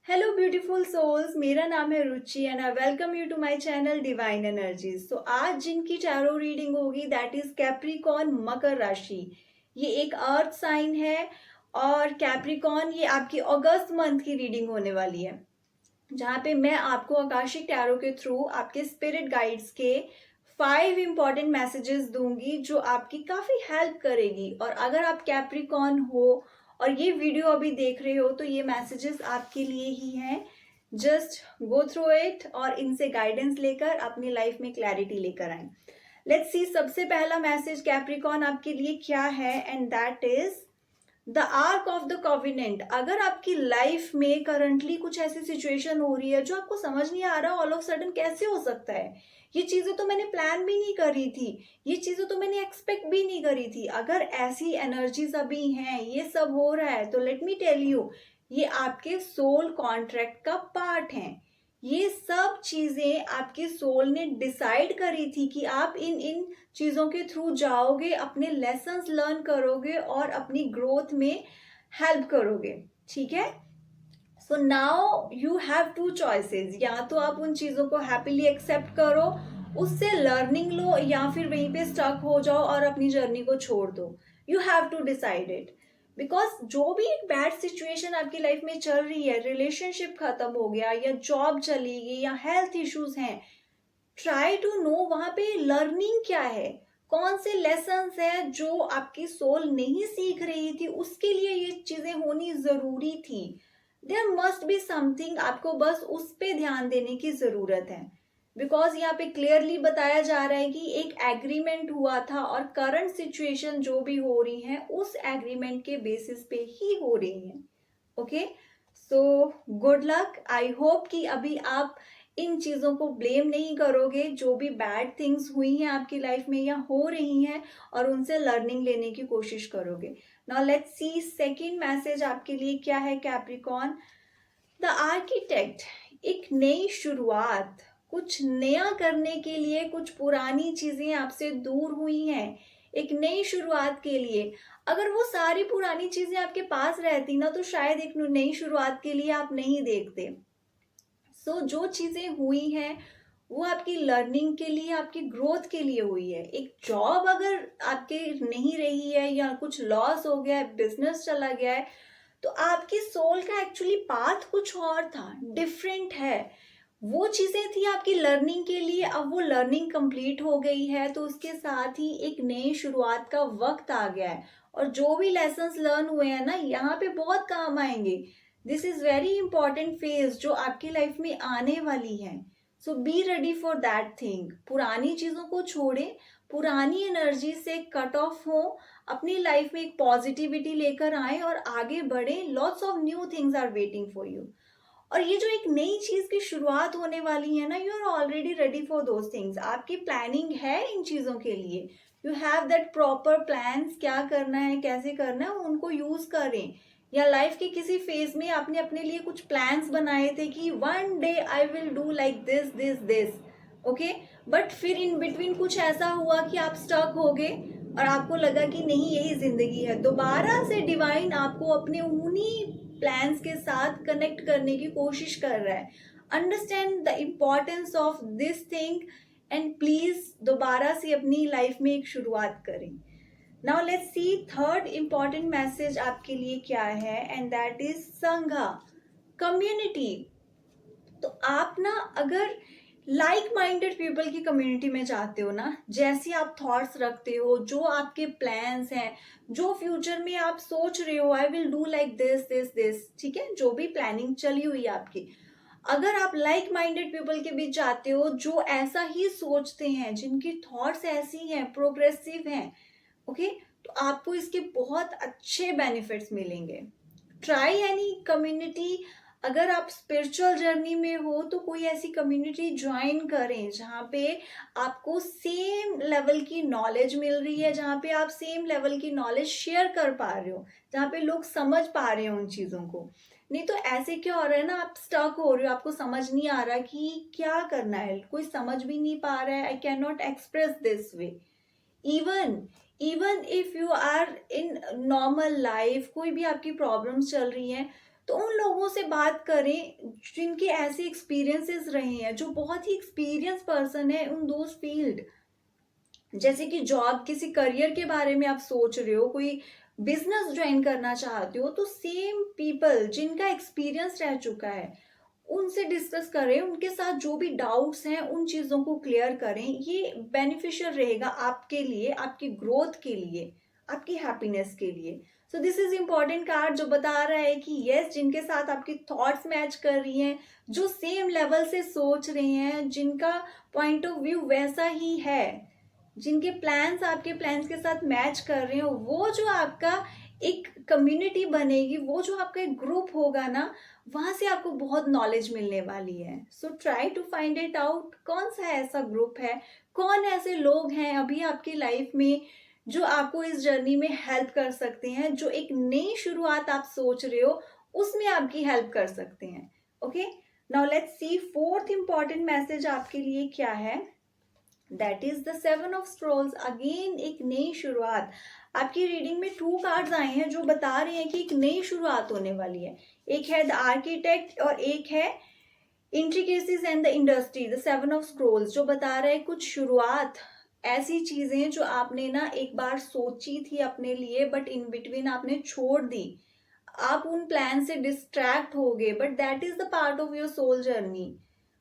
Hello beautiful souls, मेरा नाम है Ruchi and I welcome you to my channel divine energies. तो आज जिनकी टैरो रीडिंग होगी दैट इज कैप्रिकॉर्न, मकर राशि। ये एक अर्थ साइन है और कैप्रिकॉर्न ये आपकी अगस्त मंथ की रीडिंग होने वाली है, जहाँ पे मैं आपको आकाशिक टैरो के थ्रू आपके स्पिरिट गाइड्स के 5 इंपॉर्टेंट मैसेजेस दूंगी जो आपकी काफ़ी हेल्प करेगी। और अगर आप कैप्रिकॉर्न हो और ये वीडियो अभी देख रहे हो तो ये मैसेजेस आपके लिए ही हैं। जस्ट गो थ्रू इट और इनसे गाइडेंस लेकर अपनी लाइफ में क्लैरिटी लेकर आए। लेट्स सी, सबसे पहला मैसेज कैप्रिकॉर्न आपके लिए क्या है, and that is the ark of the covenant. अगर आपकी लाइफ में करंटली कुछ ऐसी सिचुएशन हो रही है जो आपको समझ नहीं आ रहा ऑल ऑफ सडन कैसे हो सकता है, ये चीजें तो मैंने प्लान भी नहीं करी थी, ये चीजें तो मैंने एक्सपेक्ट भी नहीं करी थी, अगर ऐसी एनर्जीज अभी हैं, ये सब हो रहा है, तो लेट मी टेल यू, ये आपके सोल कॉन्ट्रैक्ट का पार्ट है। ये सब चीजें आपके सोल ने डिसाइड करी थी कि आप इन इन चीजों के थ्रू जाओगे, अपने लेसन्स लर्न करोगे और अपनी ग्रोथ में हेल्प करोगे। ठीक है, so now you have two choices. या तो आप उन चीजों को हैप्पीली एक्सेप्ट करो, उससे लर्निंग लो, या फिर वहीं पे स्टक हो जाओ और अपनी जर्नी को छोड़ दो। You have to decide it, because जो भी एक बैड सिचुएशन आपकी लाइफ में चल रही है, रिलेशनशिप खत्म हो गया या जॉब चली गई या हेल्थ इश्यूज हैं, ट्राई टू नो वहां पे लर्निंग क्या है, कौन से लेसन्स है जो आपकी सोल नहीं सीख रही थी, उसके लिए ये चीजें होनी जरूरी थी। देयर मस्ट बी समथिंग, आपको बस उस पे ध्यान देने की जरूरत है। बिकॉज यहाँ पे क्लियरली बताया जा रहा है कि एक एग्रीमेंट हुआ था और करंट सिचुएशन जो भी हो रही है उस एग्रीमेंट के बेसिस पे ही हो रही है। Okay, so good luck. I hope कि अभी आप इन चीज़ों को ब्लेम नहीं करोगे जो भी बैड थिंग्स हुई हैं आपकी लाइफ में या हो रही हैं, और उनसे लर्निंग लेने की कोशिश करोगे। Now let's C second message आपके लिए क्या है कैप्रिकॉर्न। द आर्किटेक्ट, एक नई शुरुआत, कुछ नया करने के लिए, कुछ पुरानी चीजें आपसे दूर हुई हैं, एक नई शुरुआत के लिए। अगर वो सारी पुरानी चीजें आपके पास रहती ना तो शायद एक नई शुरुआत के लिए आप नहीं देखते। सो जो चीजें हुई हैं वो आपकी लर्निंग के लिए, आपकी ग्रोथ के लिए हुई है। एक जॉब अगर आपके नहीं रही है या कुछ लॉस हो गया है, बिजनेस चला गया है, तो आपकी सोल का एक्चुअली पाथ कुछ और था, डिफरेंट है। वो चीजें थी आपकी लर्निंग के लिए, अब वो लर्निंग कंप्लीट हो गई है तो उसके साथ ही एक नई शुरुआत का वक्त आ गया है। और जो भी लेसन्स लर्न हुए हैं ना, यहाँ पे बहुत काम आएंगे। This is very important phase जो आपकी लाइफ में आने वाली है। So be ready for that thing. पुरानी चीजों को छोड़े, पुरानी एनर्जी से कट ऑफ हो, अपनी लाइफ में एक पॉजिटिविटी लेकर आए और आगे बढ़े। Lots of new things are waiting for you. और ये जो एक नई चीज की शुरुआत होने वाली है ना, you are already ready for those things. आपकी प्लानिंग है इन चीजों के लिए, you have that proper plans, क्या करना है, कैसे करना है, उनको यूज करें। या लाइफ के किसी फेज में आपने अपने लिए कुछ प्लान्स बनाए थे कि one day I will do like this this this, okay, but फिर इन बिटवीन कुछ ऐसा हुआ कि आप स्टक हो गए और आपको लगा कि नहीं यही जिंदगी है। दोबारा से डिवाइन आपको अपने उन्हीं प्लान्स के साथ कनेक्ट करने की कोशिश कर रहा है। Understand the importance of this thing and please दोबारा से अपनी लाइफ में एक शुरुआत करें। Now let's C third important message आपके लिए क्या है, एंड दैट इज संघा, कम्युनिटी। तो आप ना अगर लाइक माइंडेड पीपल की कम्युनिटी में जाते हो ना, जैसे आप थॉट्स रखते हो, जो आपके प्लान्स हैं, जो फ्यूचर में आप सोच रहे हो I will do like this this this, ठीक है, जो भी प्लानिंग चली हुई है आपकी, अगर आप लाइक माइंडेड पीपल के बीच जाते हो जो ऐसा ही सोचते हैं, जिनकी थॉट्स ऐसी हैं, प्रोग्रेसिव हैं, ओके, तो आपको इसके बहुत अच्छे बेनिफिट्स मिलेंगे। Try any community. अगर आप स्पिरिचुअल जर्नी में हो तो कोई ऐसी कम्युनिटी ज्वाइन करें जहाँ पे आपको सेम लेवल की नॉलेज मिल रही है, जहाँ पे आप सेम लेवल की नॉलेज शेयर कर पा रहे हो, जहाँ पे लोग समझ पा रहे हो उन चीज़ों को। नहीं तो ऐसे क्या हो रहा है ना, आप स्टक हो रहे हो, आपको समझ नहीं आ रहा कि क्या करना है, कोई समझ भी नहीं पा रहा है। I can not express this way. Even even if you are in normal life, कोई भी आपकी प्रॉब्लम्स चल रही हैं, तो उन लोगों से बात करें जिनके ऐसे एक्सपीरियंसेस रहे हैं, जो बहुत ही एक्सपीरियंस पर्सन है उन दोज फील्ड। जैसे कि जॉब, किसी करियर के बारे में आप सोच रहे हो, कोई बिजनेस ज्वाइन करना चाहते हो, तो सेम पीपल जिनका एक्सपीरियंस रह चुका है उनसे डिस्कस करें, उनके साथ जो भी डाउट्स हैं उन चीज़ों को क्लियर करें। ये बेनिफिशियल रहेगा आपके लिए, आपकी ग्रोथ के लिए, आपकी हैप्पीनेस के लिए। So this is important card जो बता रहा है कि यस, जिनके साथ आपकी थॉट्स मैच कर रही हैं, जो सेम लेवल से सोच रहे हैं, जिनका पॉइंट ऑफ व्यू वैसा ही है, जिनके प्लान्स आपके प्लान्स के साथ मैच कर रहे हो, वो जो आपका एक कम्युनिटी बनेगी, वो जो आपका एक ग्रुप होगा ना, वहां से आपको बहुत नॉलेज मिलने वाली है। So try to find it out, कौन सा ऐसा ग्रुप है, कौन ऐसे लोग हैं अभी आपकी लाइफ में जो आपको इस जर्नी में हेल्प कर सकते हैं, जो एक नई शुरुआत आप सोच रहे हो उसमें आपकी हेल्प कर सकते हैं। Okay, now let's C fourth important message आपके लिए क्या है। That is the seven of Scrolls. Again एक नई शुरुआत। आपकी रीडिंग में 2 कार्ड्स आए हैं जो बता रहे हैं कि एक नई शुरुआत होने वाली है। एक है द आर्किटेक्ट और एक है intricacies and the industry. The seven of Scrolls जो बता रहा है कुछ शुरुआत, ऐसी चीजें जो आपने ना एक बार सोची थी अपने लिए, बट इन बिटवीन आपने छोड़ दी, आप उन प्लान से डिस्ट्रैक्ट हो गए, but that is the part of your soul journey.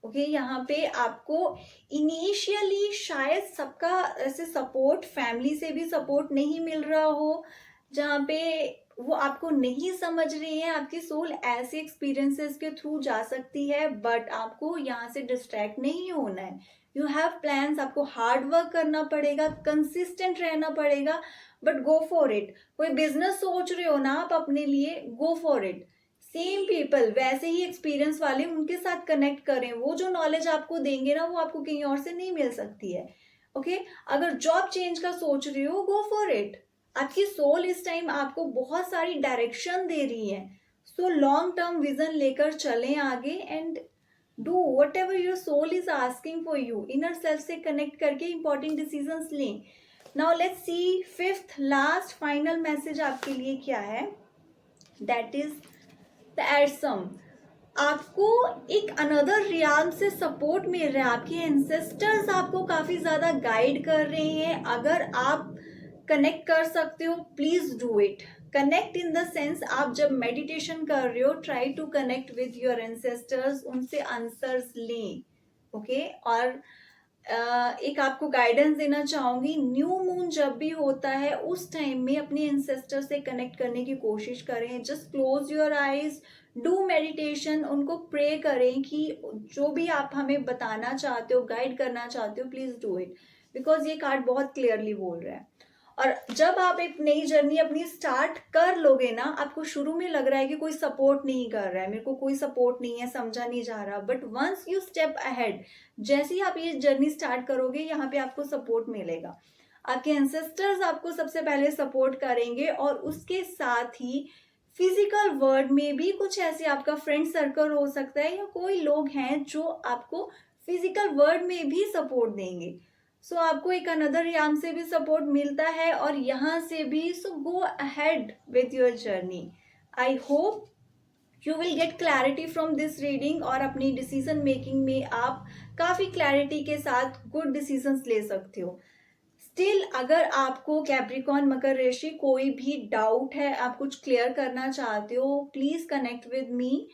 Okay, यहाँ पे आपको इनिशियली शायद सबका ऐसे सपोर्ट, फैमिली से भी सपोर्ट नहीं मिल रहा हो, जहाँ पे वो आपको नहीं समझ रही है। आपकी सोल ऐसे एक्सपीरियंसेस के थ्रू जा सकती है, बट आपको यहाँ से डिस्ट्रैक्ट नहीं होना है। यू हैव प्लान्स, आपको हार्ड वर्क करना पड़ेगा, कंसिस्टेंट रहना पड़ेगा, बट गो फॉर इट। कोई बिजनेस सोच रहे हो ना आप अपने लिए, go for it. Same people, वैसे ही एक्सपीरियंस वाले, उनके साथ कनेक्ट करें। वो जो नॉलेज आपको देंगे ना, वो आपको कहीं और से नहीं मिल सकती है। ओके, अगर जॉब चेंज का सोच रहे हो, गो फॉर इट। आपकी सोल इस टाइम आपको बहुत सारी डायरेक्शन दे रही है। सो लॉन्ग टर्म विजन लेकर चलें आगे and do whatever your soul is asking for you. Inner self से कनेक्ट करके इंपॉर्टेंट डिसीजंस लें। Now let's see fifth last final message आपके लिए क्या है। दैट इज द एडसम। आपको एक अनदर रियाल से सपोर्ट मिल रहा है। आपके एंसेस्टर्स आपको काफी ज्यादा गाइड कर रहे हैं। अगर आप कनेक्ट कर सकते हो, please do it. Connect in the sense, आप जब मेडिटेशन कर रहे हो, try to connect with your ancestors, उनसे आंसर्स लें। ओके, और एक आपको गाइडेंस देना चाहूंगी, न्यू मून जब भी होता है उस टाइम में अपने एंसेस्टर से कनेक्ट करने की कोशिश करें। Just close your eyes, do meditation, उनको प्रे करें कि जो भी आप हमें बताना चाहते हो, गाइड करना चाहते हो, प्लीज डू इट, बिकॉज ये कार्ड बहुत क्लियरली बोल रहा है। और जब आप एक नई जर्नी अपनी स्टार्ट कर लोगे ना, आपको शुरू में लग रहा है कि कोई सपोर्ट नहीं कर रहा है, मेरे को कोई सपोर्ट नहीं है, समझा नहीं जा रहा, but once you step ahead, जैसे ही आप ये जर्नी स्टार्ट करोगे, यहाँ पे आपको सपोर्ट मिलेगा। आपके एंसेस्टर्स आपको सबसे पहले सपोर्ट करेंगे, और उसके साथ ही फिजिकल वर्ल्ड में भी कुछ ऐसे आपका फ्रेंड सर्कल हो सकता है, या कोई लोग हैं जो आपको फिजिकल वर्ल्ड में भी सपोर्ट देंगे। सो आपको एक अनदर याम से भी सपोर्ट मिलता है और यहाँ से भी। So go ahead with your journey. I hope you will get clarity from this reading, और अपनी डिसीजन मेकिंग में आप काफी क्लैरिटी के साथ गुड डिसीजंस ले सकते हो। स्टिल अगर आपको कैप्रिकॉन मकर राशि कोई भी डाउट है, आप कुछ क्लियर करना चाहते हो, प्लीज कनेक्ट विद मी।